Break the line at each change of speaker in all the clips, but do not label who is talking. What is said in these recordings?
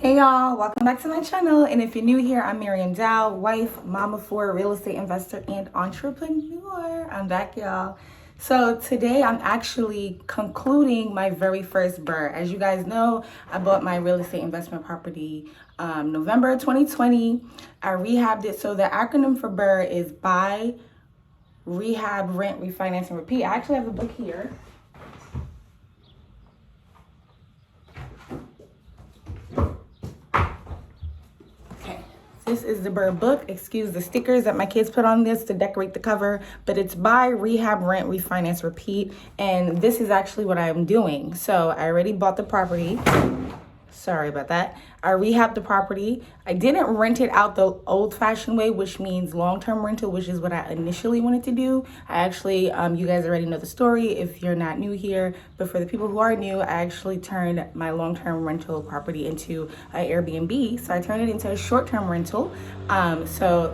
Hey y'all, welcome back to my channel. And if you're new here, I'm Miriam Dow, wife, mama for real estate investor and entrepreneur. I'm back, y'all. So today I'm actually concluding my very first BRRRR. As you guys know, I bought my real estate investment property November 2020. I rehabbed it. So the acronym for BRRRR is Buy, Rehab, Rent, Refinance, and Repeat. I actually have the book here. This is the BRRRR book. Excuse the stickers that my kids put on this to decorate the cover, but it's Buy, Rehab, Rent, Refinance, Repeat. And this is actually what I'm doing. So I already bought the property. Sorry about that. I rehabbed the property. I didn't rent it out the old-fashioned way, which means long-term rental, which is what I initially wanted to do. I actually, you guys already know the story if you're not new here, but for the people who are new, I actually turned my long-term rental property into an Airbnb. So I turned it into a short-term rental. So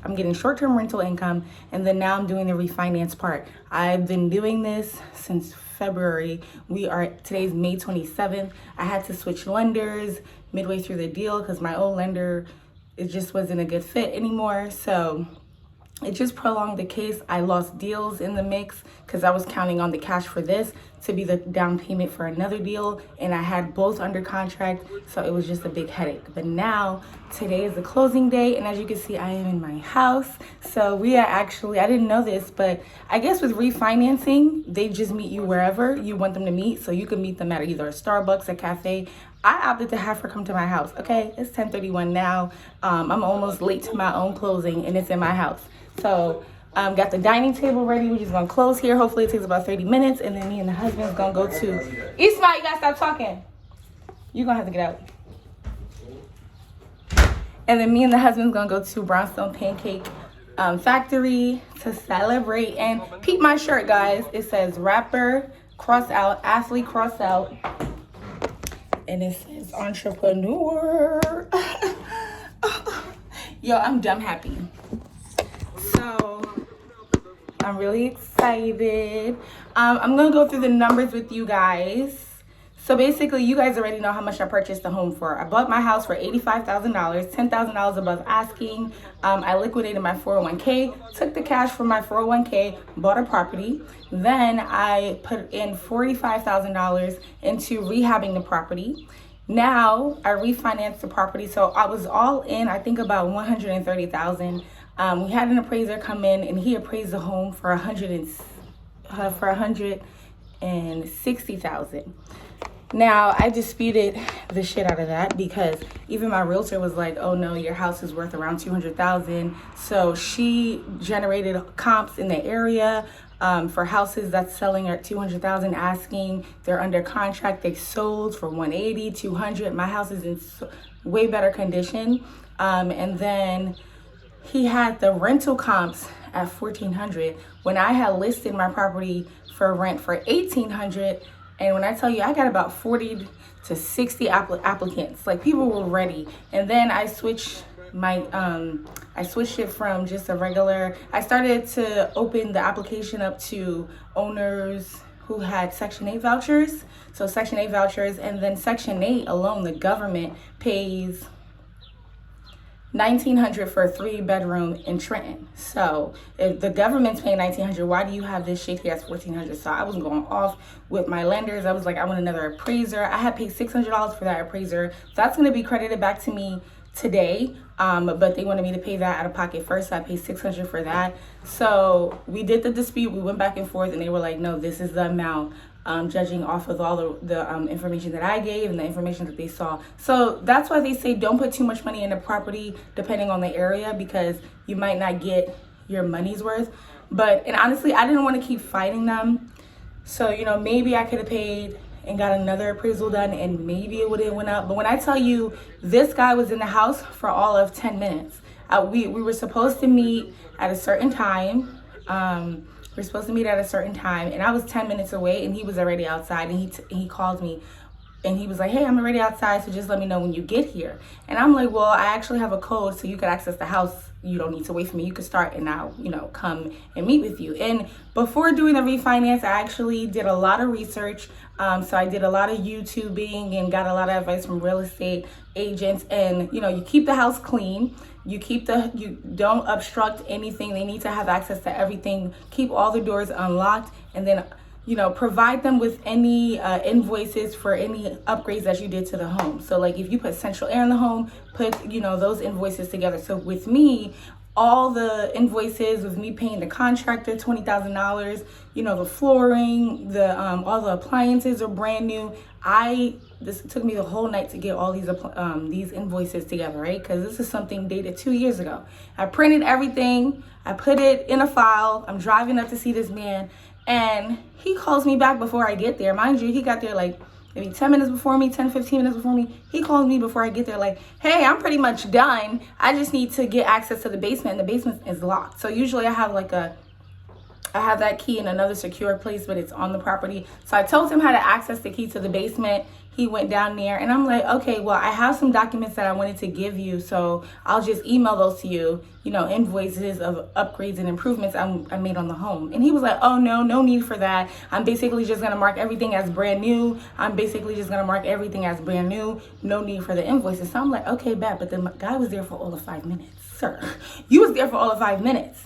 I'm getting short-term rental income, and then now I'm doing the refinance part. I've been doing this since February. Today's May 27th. I had to switch lenders midway through the deal because my old lender, it just wasn't a good fit anymore. So it just prolonged the case. I lost deals in the mix because I was counting on the cash for this to be the down payment for another deal, and I had both under contract, so it was just a big headache. But now, today is the closing day, and as you can see, I am in my house. So we are actually, I didn't know this, but I guess with refinancing, they just meet you wherever you want them to meet, so you can meet them at either a Starbucks, a cafe. I opted to have her come to my house, okay? It's 10:31 now. I'm almost late to my own closing, and it's in my house. So got the dining table ready. We're just gonna close here. Hopefully it takes about 30 minutes, and then me and the husband's gonna go to Ismail. You gotta stop talking. You're gonna have to get out. And then me and the husband's gonna go to Brownstone Pancake Factory to celebrate. And peep my shirt, guys. It says rapper cross out, athlete cross out, and it says entrepreneur. Yo, I'm dumb happy. So I'm really excited. I'm gonna go through the numbers with you guys. So basically, you guys already know how much I purchased the home for. I bought my house for $85,000, $10,000 above asking. I liquidated my 401k, took the cash from my 401k, bought a property. Then I put in $45,000 into rehabbing the property. Now I refinanced the property, so I was all in, I think about $130,000. We had an appraiser come in, and he appraised the home for $160,000. Now I disputed the shit out of that because even my realtor was like, "Oh no, your house is worth around $200,000." So she generated comps in the area for houses that's selling at $200,000, asking. They're under contract. They sold for $180,000, $200,000. My house is in way better condition, and then he had the rental comps at $1,400 when I had listed my property for rent for $1,800. And when I tell you, I got about 40 to 60 applicants. Like, people were ready. And then I switched it from just a regular. I started to open the application up to owners who had Section 8 vouchers. So Section 8 vouchers, and then Section 8 alone, the government pays $1,900 for a 3-bedroom in Trenton. So if the government's paying $1,900, why do you have this shit here at $1,400? So I was going off with my lenders. I was like, I want another appraiser. I had paid $600 for that appraiser. That's going to be credited back to me today, but they wanted me to pay that out of pocket first, so I paid $600 for that. So we did the dispute. We went back and forth, and they were like, no, this is the amount. Judging off of all the information that I gave and the information that they saw. So that's why they say don't put too much money in a property depending on the area, because you might not get your money's worth. And honestly, I didn't want to keep fighting them. So, maybe I could have paid and got another appraisal done, and maybe it would have went up. But when I tell you, this guy was in the house for all of 10 minutes. We were supposed to meet at a certain time. We're supposed to meet at a certain time, and I was 10 minutes away, and he was already outside, and he called me, and he was like, "Hey, I'm already outside, so just let me know when you get here." And I'm like, "Well, I actually have a code, so you could access the house you don't need to wait for me. You can start and I'll, come and meet with you. And before doing the refinance, I actually did a lot of research. So I did a lot of YouTubing and got a lot of advice from real estate agents. And, you keep the house clean. You don't obstruct anything. They need to have access to everything. Keep all the doors unlocked, and then provide them with any invoices for any upgrades that you did to the home. So like if you put central air in the home, put, those invoices together. So with me, all the invoices with me paying the contractor $20,000, the flooring, all the appliances are brand new. This took me the whole night to get all these invoices together, right? Because this is something dated 2 years ago. I printed everything. I put it in a file. I'm driving up to see this man, and he calls me back before I get there. Mind you, he got there like maybe 10 minutes before me, 10, 15 minutes before me. He calls me before I get there like, hey, I'm pretty much done. I just need to get access to the basement, and the basement is locked. So usually I have that key in another secure place, but it's on the property. So I told him how to access the key to the basement. He went down there, and I'm like, okay, well, I have some documents that I wanted to give you, so I'll just email those to you, invoices of upgrades and improvements I made on the home. And he was like, oh, no need for that. I'm basically just going to mark everything as brand new. No need for the invoices. So I'm like, okay, bad. But the guy was there for all of 5 minutes. Sir, you was there for all of 5 minutes.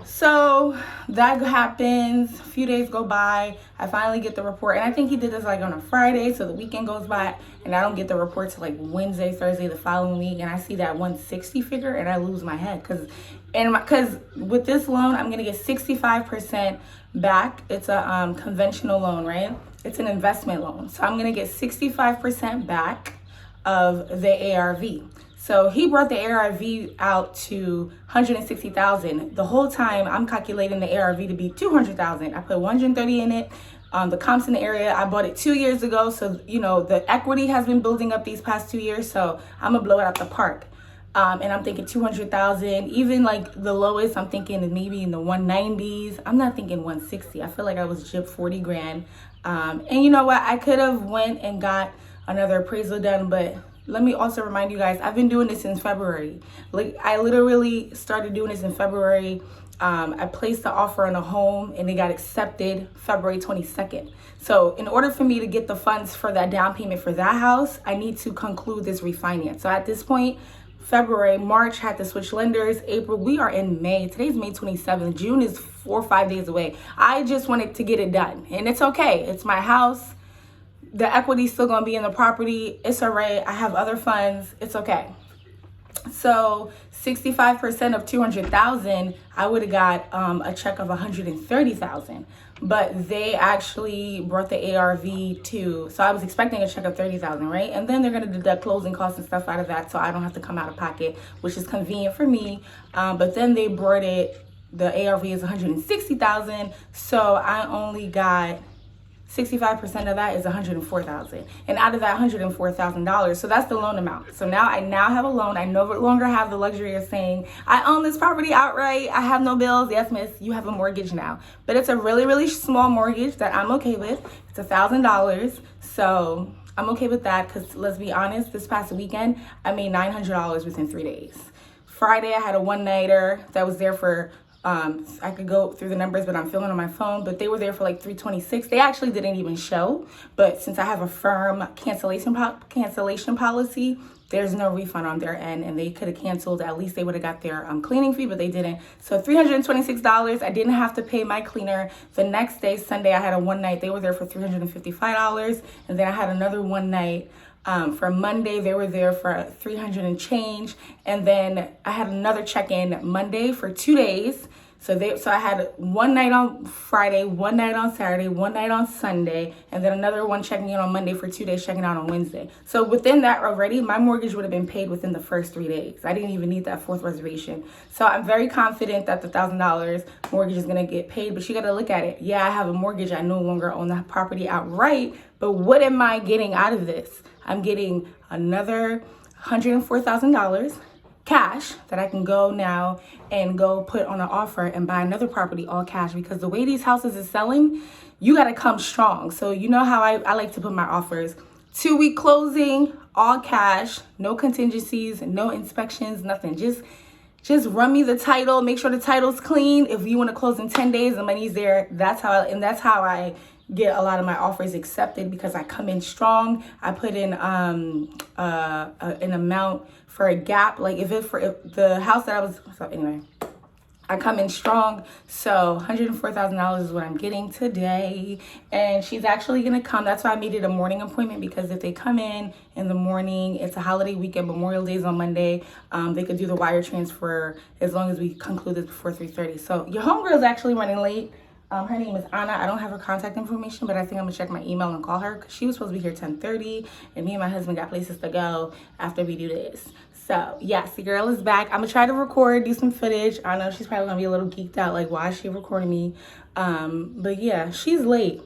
So that happens, a few days go by, I finally get the report, and I think he did this like on a Friday, so the weekend goes by, and I don't get the report till like Wednesday, Thursday, the following week, and I see that 160 figure, and I lose my head, because with this loan, I'm going to get 65% back. It's a conventional loan, right? It's an investment loan, so I'm going to get 65% back of the ARV. So he brought the ARV out to $160,000. The whole time I'm calculating the ARV to be $200,000. I put $130 in it. The comps in the area, I bought it 2 years ago. So, the equity has been building up these past 2 years. So I'm gonna blow it out the park. And I'm thinking $200,000. Even like the lowest, I'm thinking maybe in the 190s. I'm not thinking 160. I feel like I was gypped 40 grand. And you know what? I could have went and got another appraisal done, but let me also remind you guys, I've been doing this since February. Like, I literally started doing this in February. I placed the offer on a home, and it got accepted February 22nd. So in order for me to get the funds for that down payment for that house, I need to conclude this refinance. So at this point, February, March, had to switch lenders. April, we are in May. Today's May 27th. June is 4 or 5 days away. I just wanted to get it done, and it's okay. It's my house. The equity's still gonna be in the property. It's all right. I have other funds. It's okay. So 65% of 200,000, I would have got a check of 130,000. But they actually brought the ARV to, so I was expecting a check of 30,000, right? And then they're gonna deduct closing costs and stuff out of that, so I don't have to come out of pocket, which is convenient for me. But then they brought the ARV is 160,000, so I only got 65% of that is $104,000, and out of that $104,000, so that's the loan amount. So now I have a loan. I no longer have the luxury of saying I own this property outright. I have no bills. Yes, miss, you have a mortgage now, but it's a really, really small mortgage that I'm okay with. It's $1,000, so I'm okay with that, because let's be honest, this past weekend I made $900 within 3 days. Friday I had a one-nighter that was there for I could go through the numbers, but I'm filming on my phone, but they were there for like $326. They actually didn't even show, but since I have a firm cancellation policy, there's no refund on their end, and they could have canceled. At least they would have got their cleaning fee, but they didn't. So $326. I didn't have to pay my cleaner. The next day, Sunday, I had a one night. They were there for $355, and then I had another one night. For Monday, they were there for 300 and change, and then I had another check-in Monday for 2 days. So I had one night on Friday, one night on Saturday, one night on Sunday, and then another one checking in on Monday for 2 days, checking out on Wednesday. So within that already, my mortgage would have been paid within the first 3 days. I didn't even need that fourth reservation. So I'm very confident that the $1,000 mortgage is gonna get paid, but you gotta look at it. Yeah, I have a mortgage. I no longer own the property outright, but what am I getting out of this? I'm getting another $104,000 cash that I can go now and go put on an offer and buy another property all cash, because the way these houses is selling, you got to come strong. So you know how I like to put my offers: 2-week closing, all cash, no contingencies, no inspections, nothing. Just just run me the title, make sure the title's clean. If you want to close in 10 days, the money's there. That's how I get a lot of my offers accepted, because I come in strong. I put in an amount for a gap, like if the house that I was, so anyway, I come in strong. So $104,000 is what I'm getting today. And she's actually going to come. That's why I made it a morning appointment, because if they come in the morning, it's a holiday weekend, Memorial Day is on Monday. They could do the wire transfer as long as we conclude this before 3:30. So your homegirl is actually running late. Her name is Anna. I don't have her contact information, but I think I'm gonna check my email and call her, because she was supposed to be here 10:30, and me and my husband got places to go after we do this. So yes, the girl is back. I'm gonna try to record, do some footage. I know she's probably gonna be a little geeked out, like, why is she recording me? But yeah, she's late,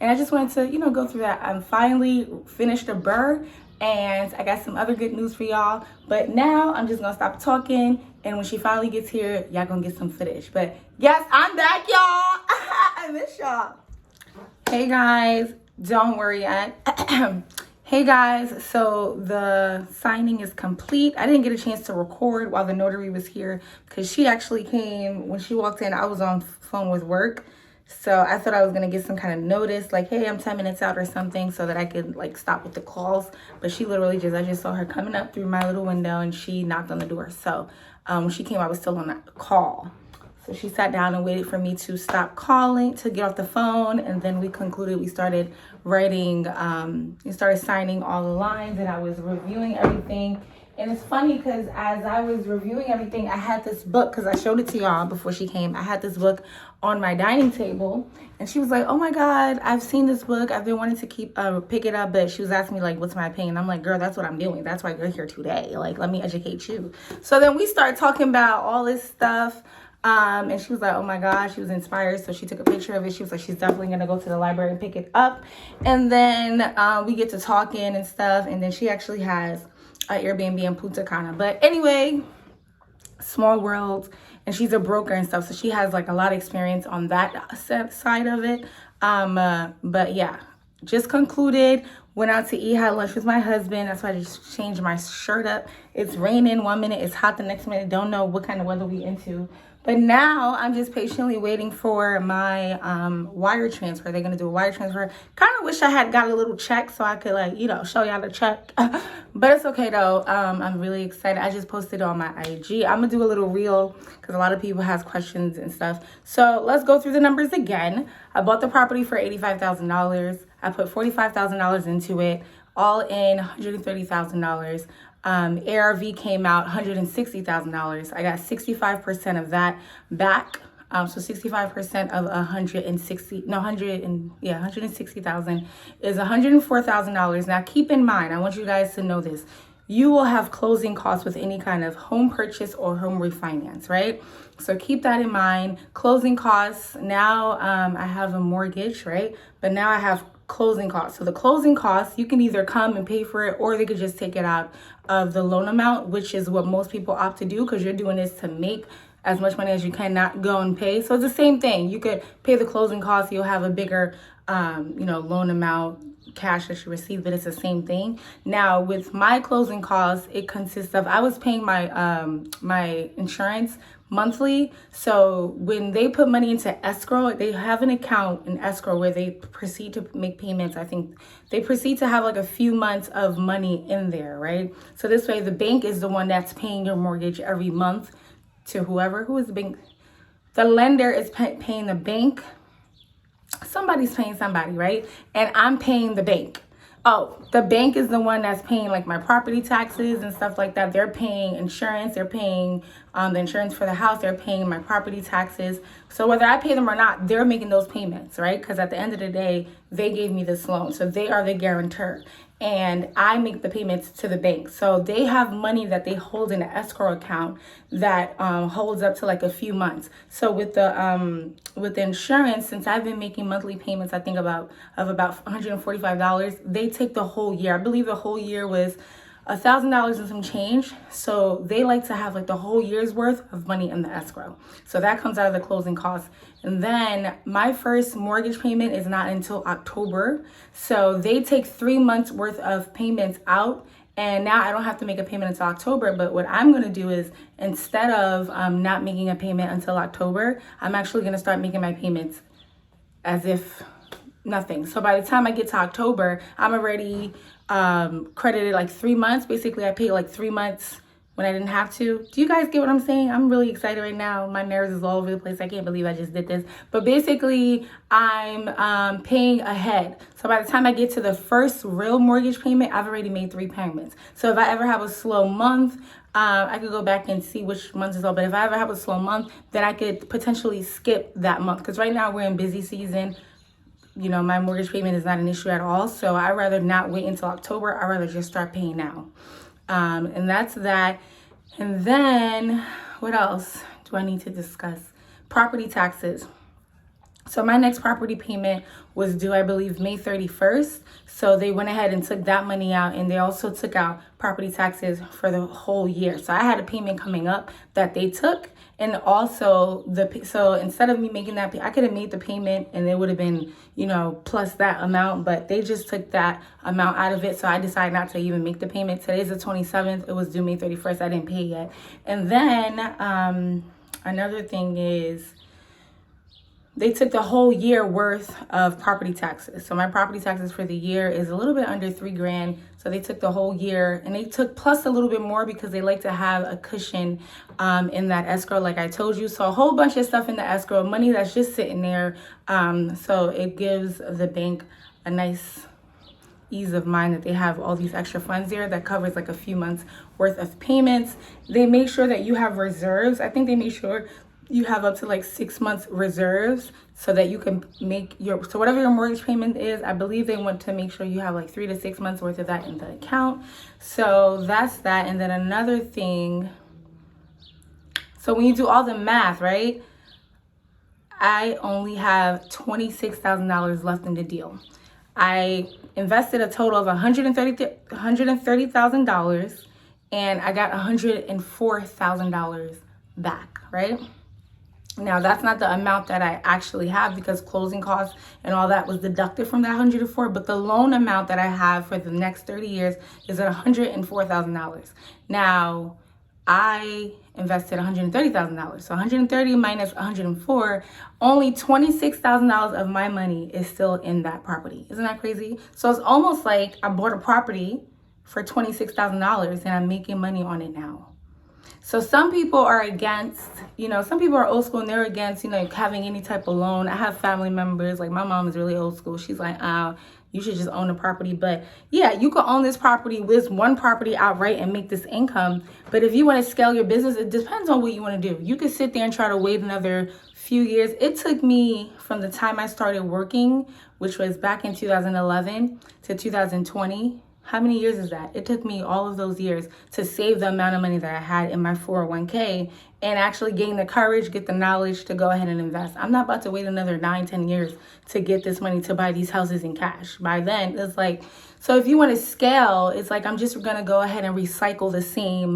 and I just wanted to, go through that. I'm finally finished the BRRRR, and I got some other good news for y'all. But now I'm just gonna stop talking, and when she finally gets here, y'all gonna get some footage. But yes, I'm back, y'all. I miss y'all. Hey guys, don't worry yet. Hey guys, so the signing is complete. I didn't get a chance to record while the notary was here, because she actually came when she walked in. I was on phone with work, so I thought I was gonna get some kind of notice, like, hey, I'm 10 minutes out or something, so that I could like stop with the calls. But she literally I just saw her coming up through my little window, and she knocked on the door. So when she came, I was still on that call. So she sat down and waited for me to stop calling, to get off the phone, and then we concluded. We started writing, we started signing all the lines, and I was reviewing everything. And it's funny, because as I was reviewing everything, I had this book, because I showed it to y'all before she came. I had this book on my dining table, and she was like, oh my God, I've seen this book. I've been wanting to pick it up, but she was asking me, like, what's my opinion? I'm like, girl, that's what I'm doing. That's why you're here today. Like, let me educate you. So then we started talking about all this stuff. And she was like, oh my gosh, she was inspired. So she took a picture of it. She was like, she's definitely going to go to the library and pick it up. And then we get to talking and stuff. And then she actually has an Airbnb in Punta Cana. But anyway, small world. And she's a broker and stuff. So she has like a lot of experience on that side of it. But yeah, just concluded. Went out to eat, had lunch with my husband. That's why I just changed my shirt up. It's raining 1 minute, it's hot the next minute. Don't know what kind of weather we into. But now I'm just patiently waiting for my wire transfer. They're going to do a wire transfer. Kind of wish I had got a little check so I could, like, show y'all the check. But it's okay, though. I'm really excited. I just posted on my IG. I'm going to do a little reel, because a lot of people have questions and stuff. So let's go through the numbers again. I bought the property for $85,000. I put $45,000 into it, all in $130,000. ARV came out $160,000. I got 65% of that back. So 65% of 160,000 is $104,000. Now keep in mind, I want you guys to know this. You will have closing costs with any kind of home purchase or home refinance, right? So keep that in mind. Closing costs. Now I have a mortgage, right? But now I have closing costs. So the closing costs, you can either come and pay for it, or they could just take it out of the loan amount, which is what most people opt to do, because you're doing this to make as much money as you can, not go and pay. So it's the same thing. You could pay the closing costs. You'll have a bigger, loan amount, cash that you receive, but it's the same thing. Now with my closing costs, it consists of, I was paying my my insurance monthly. So when they put money into escrow, they have an account in escrow where they proceed to make payments. I think they proceed to have like a few months of money in there, right? So this way the bank is the one that's paying your mortgage every month to whoever. Who is the bank? The lender is paying the bank. Somebody's paying somebody, right? And I'm paying the bank. Oh, the bank is the one that's paying like my property taxes and stuff like that. They're paying insurance. They're paying the insurance for the house. They're paying my property taxes. So whether I pay them or not, they're making those payments, right? Because at the end of the day, they gave me this loan. So they are the guarantor. And I make the payments to the bank. So they have money that they hold in an escrow account that holds up to like a few months. So with the insurance, since I've been making monthly payments, I think about $145, they take the whole year. I believe the whole year was $1,000 and some change. So they like to have like the whole year's worth of money in the escrow. So that comes out of the closing costs. And then my first mortgage payment is not until October. So they take 3 months worth of payments out, And now I don't have to make a payment until October. But what I'm going to do is, instead of not making a payment until October, I'm actually going to start making my payments as if nothing. So by the time I get to October, I'm already credited like 3 months. Basically, I paid like 3 months when I didn't have to. Do you guys get what I'm saying? I'm really excited right now. My nerves is all over the place. I can't believe I just did this. But basically, I'm paying ahead. So by the time I get to the first real mortgage payment, I've already made 3 payments. So if I ever have a slow month, I could go back and see which month is all. But if I ever have a slow month, then I could potentially skip that month. Because right now we're in busy season. You know, my mortgage payment is not an issue at all. So I'd rather not wait until October. I'd rather just start paying now. And that's that. And then what else do I need to discuss? Property taxes. So my next property payment was due, I believe, May 31st. So they went ahead and took that money out, and they also took out property taxes for the whole year. So I had a payment coming up that they took. And also, so instead of me making that, I could have made the payment and it would have been, you know, plus that amount, but they just took that amount out of it. So I decided not to even make the payment. Today's the 27th. It was due May 31st. I didn't pay yet. And then another thing is, they took the whole year worth of property taxes. So my property taxes for the year is a little bit under $3,000. So they took the whole year, and they took plus a little bit more because they like to have a cushion in that escrow, like I told you. So a whole bunch of stuff in the escrow, money that's just sitting there. So it gives the bank a nice ease of mind that they have all these extra funds there that covers like a few months worth of payments. They make sure that you have reserves. I think they make sure you have up to like 6 months reserves so that you can make so whatever your mortgage payment is, I believe they want to make sure you have like 3 to 6 months worth of that in the account. So that's that. And then another thing, so when you do all the math, right, I only have $26,000 left in the deal. I invested a total of $130,000 and I got $104,000 back, right? Now, that's not the amount that I actually have because closing costs and all that was deducted from that 104, but the loan amount that I have for the next 30 years is at $104,000. Now, I invested $130,000. So 130 minus 104, only $26,000 of my money is still in that property. Isn't that crazy? So it's almost like I bought a property for $26,000 and I'm making money on it now. So some people are against, some people are old school and they're against, having any type of loan. I have family members, like my mom is really old school. She's like, you should just own a property. But yeah, you could own this property, this one property outright and make this income. But if you want to scale your business, it depends on what you want to do. You could sit there and try to wait another few years. It took me from the time I started working, which was back in 2011 to 2020. How many years is that? It took me all of those years to save the amount of money that I had in my 401k and actually gain the courage, get the knowledge to go ahead and invest. I'm not about to wait another 9-10 years to get this money to buy these houses in cash. By then, it's like, so if you want to scale, it's like I'm just going to go ahead and recycle the same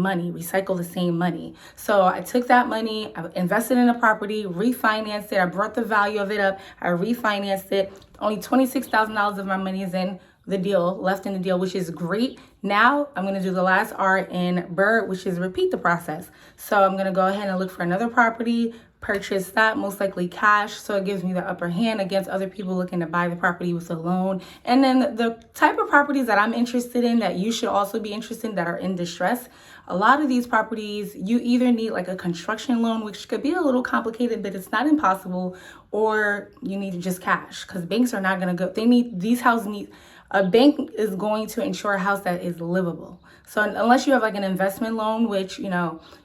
money. So I took that money, I invested in a property, refinanced it. I brought the value of it up. I refinanced it. Only $26,000 of my money is in the deal, left in the deal, which is great. Now I'm going to do the last R in BRRRR, which is repeat the process. So I'm going to go ahead and look for another property, purchase that, most likely cash. So it gives me the upper hand against other people looking to buy the property with a loan. And then the type of properties that I'm interested in that you should also be interested in that are in distress. A lot of these properties, you either need like a construction loan, which could be a little complicated, but it's not impossible, or you need just cash because banks are not going to go. These houses need. A bank is going to insure a house that is livable. So unless you have like an investment loan, which, you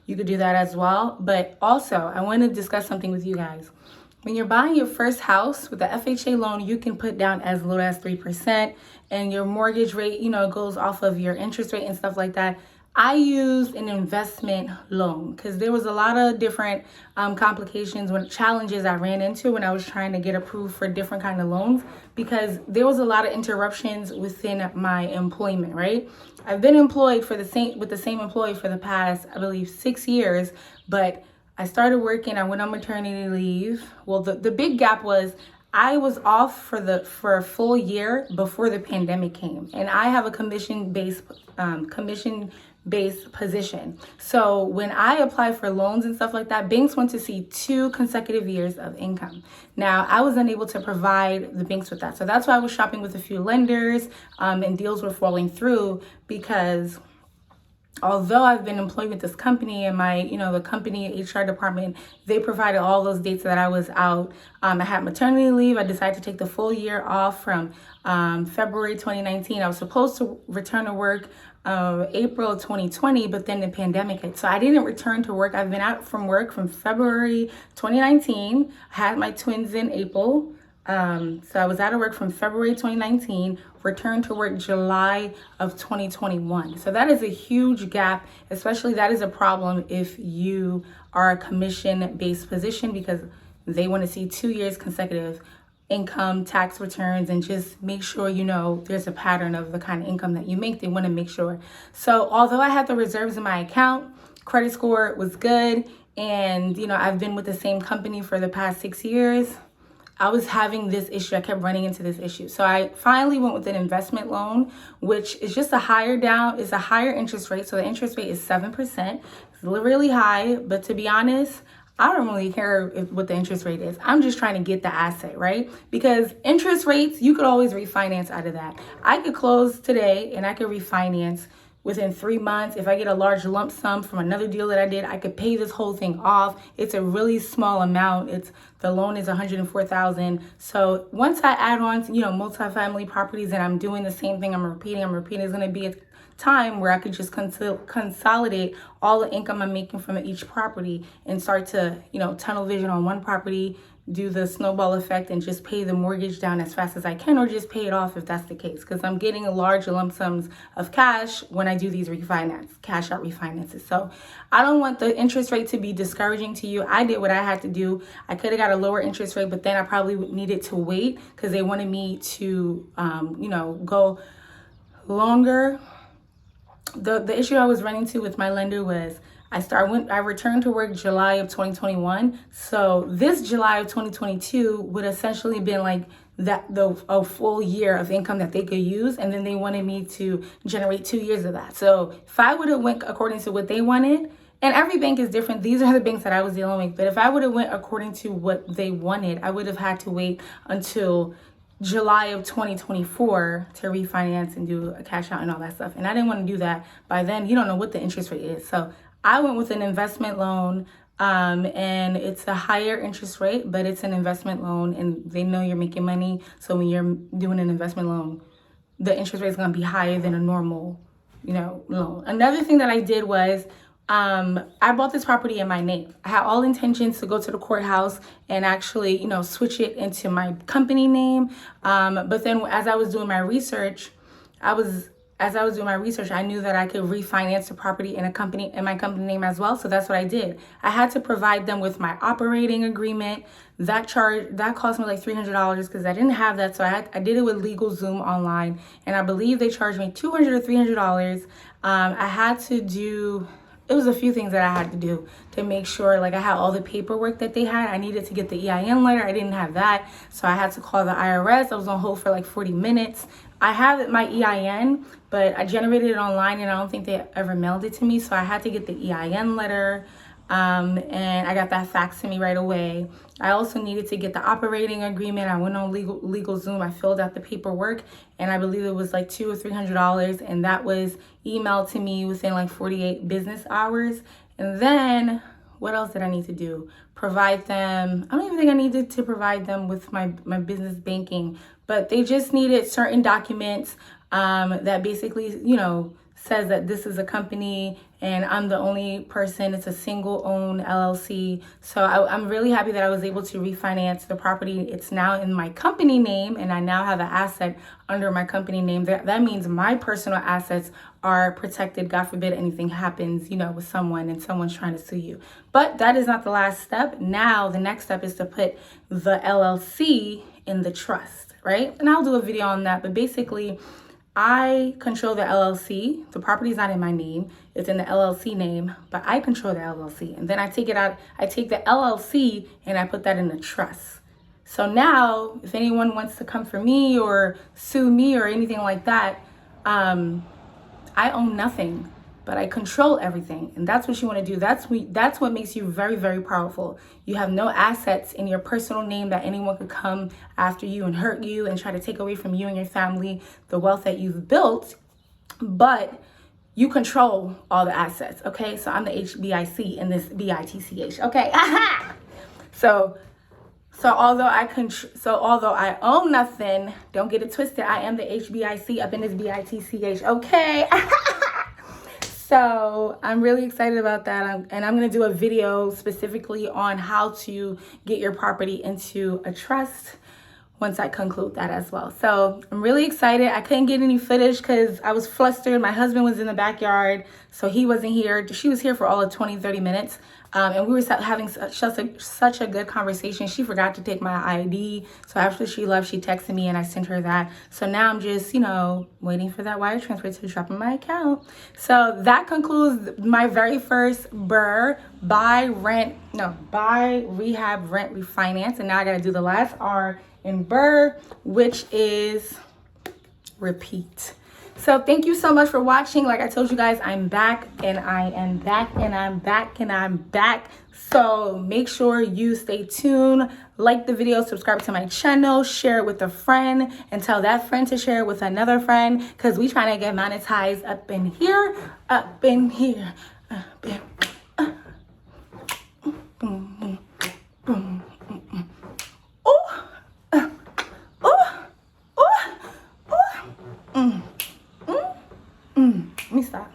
could do that as well. But also, I want to discuss something with you guys. When you're buying your first house with the FHA loan, you can put down as little as 3%, and your mortgage rate, goes off of your interest rate and stuff like that. I used an investment loan because there was a lot of different complications, challenges I ran into when I was trying to get approved for different kind of loans, because there was a lot of interruptions within my employment, right? I've been employed with the same employee for the past, I believe, 6 years, but I started working, I went on maternity leave. Well, the big gap was I was off for a full year before the pandemic came, and I have a commission based position. So when I apply for loans and stuff like that, banks want to see 2 consecutive years of income. Now, I was unable to provide the banks with that. So that's why I was shopping with a few lenders, and deals were falling through, because although I've been employed with this company, and the company HR department, they provided all those dates that I was out. I had maternity leave. I decided to take the full year off from February 2019. I was supposed to return to work April 2020, but then the pandemic hit. So I didn't return to work. I've been out from work from February 2019. I had my twins in April. So I was out of work from February 2019, returned to work July of 2021. So that is a huge gap, especially that is a problem if you are a commission-based position, because they want to see 2 years consecutive income tax returns, and just make sure there's a pattern of the kind of income that you make. They want to make sure. So although I had the reserves in my account, credit score was good, and I've been with the same company for the past 6 years, I was having this issue. I kept running into this issue. So I finally went with an investment loan, which is just it's a higher interest rate. So the interest rate is 7%. It's really high, but to be honest, I don't really care what the interest rate is. I'm just trying to get the asset, right? Because interest rates, you could always refinance out of that. I could close today and I could refinance within 3 months. If I get a large lump sum from another deal that I did, I could pay this whole thing off. It's a really small amount. The loan is $104,000. So once I add on, multifamily properties, and I'm doing the same thing, I'm repeating, it's going to be a time where I could just consolidate all the income I'm making from each property and start to, tunnel vision on one property, do the snowball effect, and just pay the mortgage down as fast as I can, or just pay it off if that's the case, because I'm getting a large lump sums of cash when I do these cash out refinances. So I don't want the interest rate to be discouraging to you. I did what I had to do. I could have got a lower interest rate, but then I probably needed to wait because they wanted me to, go longer. The issue I was running into with my lender was I returned to work July of 2021. So this July of 2022 would essentially been like a full year of income that they could use. And then they wanted me to generate 2 years of that. So if I would have went according to what they wanted, and every bank is different. These are the banks that I was dealing with. But if I would have went according to what they wanted, I would have had to wait until July of 2024 to refinance and do a cash out and all that stuff. And I didn't want to do that. By then, you don't know what the interest rate is. So I went with an investment loan, and it's a higher interest rate, but it's an investment loan, and they know you're making money. So when you're doing an investment loan, the interest rate is going to be higher than a normal, loan. Another thing that I did was I bought this property in my name. I had all intentions to go to the courthouse and actually, switch it into my company name. But then as I was doing my research, I knew that I could refinance the property in my company name as well. So that's what I did. I had to provide them with my operating agreement. That cost me like $300 because I didn't have that. So I did it with LegalZoom online, and I believe they charged me $200 or $300. It was a few things that I had to do to make sure, like, I had all the paperwork that they had. I needed to get the EIN letter. I didn't have that. So I had to call the IRS. I was on hold for like 40 minutes. I have my EIN, but I generated it online, and I don't think they ever mailed it to me. So I had to get the EIN letter, and I got that faxed to me right away. I also needed to get the operating agreement. I went on LegalZoom. I filled out the paperwork, and I believe it was like $200 or $300, and that was emailed to me within like 48 business hours. And then what else did I need to do? Provide them. I don't even think I needed to provide them with my business banking, but they just needed certain documents that basically, says that this is a company and I'm the only person. It's a single-owned LLC. So I'm really happy that I was able to refinance the property. It's now in my company name, and I now have an asset under my company name. That means my personal assets are protected. God forbid anything happens, with someone and someone's trying to sue you. But that is not the last step. Now the next step is to put the LLC in the trust, right? And I'll do a video on that. But basically, I control the LLC. The property's not in my name. It's in the LLC name, but I control the LLC. And then I take it out. I take the LLC and I put that in the trust. So now, if anyone wants to come for me or sue me or anything like that, I own nothing, but I control everything. And that's what you want to do. That's what makes you very, very powerful. You have no assets in your personal name that anyone could come after you and hurt you and try to take away from you and your family the wealth that you've built, but you control all the assets, okay? So I'm the HBIC in this BITCH, okay? So although I own nothing, don't get it twisted, I am the HBIC up in this BITCH, okay? So I'm really excited about that. And I'm going to do a video specifically on how to get your property into a trust once I conclude that as well. So I'm really excited. I couldn't get any footage because I was flustered. My husband was in the backyard, so he wasn't here. She was here for all of 20-30 minutes. And we were having such a good conversation. She forgot to take my ID. So after she left, she texted me and I sent her that. So now I'm just, waiting for that wire transfer to drop in my account. So that concludes my very first BRRRR, buy, rehab, rent, refinance. And now I got to do the last R in BRRRR, which is repeat. So thank you so much for watching. Like I told you guys, I'm back and I am back and I'm back and I'm back. So make sure you stay tuned, like the video, subscribe to my channel, share it with a friend, and tell that friend to share it with another friend, because we trying to get monetized up in here, up in here, up in boom, boom, boom, boom. Oh, let me stop.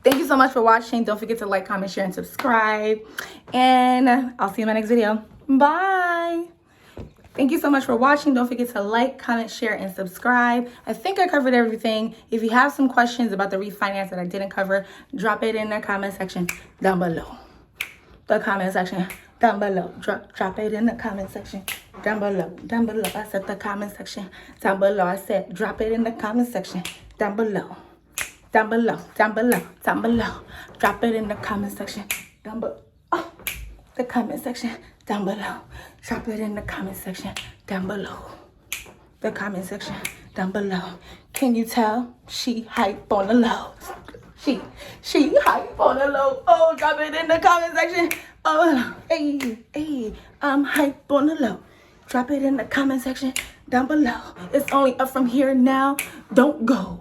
Thank you so much for watching. Don't forget to like, comment, share, and subscribe. And I'll see you in my next video. Bye. Thank you so much for watching. Don't forget to like, comment, share, and subscribe. I think I covered everything. If you have some questions about the refinance that I didn't cover, drop it in the comment section down below. The comment section down below. Drop it in the comment section down below. Down below. I said the comment section down below. I said drop it in the comment section down below. Down below. Down below. Down below. Drop it in the comment section down below. Oh, the comment section down below. Drop it in the comment section down below. The comment section down below. Can you tell? She hype on the low. She hype on the low. Oh, drop it in the comment section. Oh, hey, I'm hype on the low. Drop it in the comment section down below. It's only up from here now. Don't go.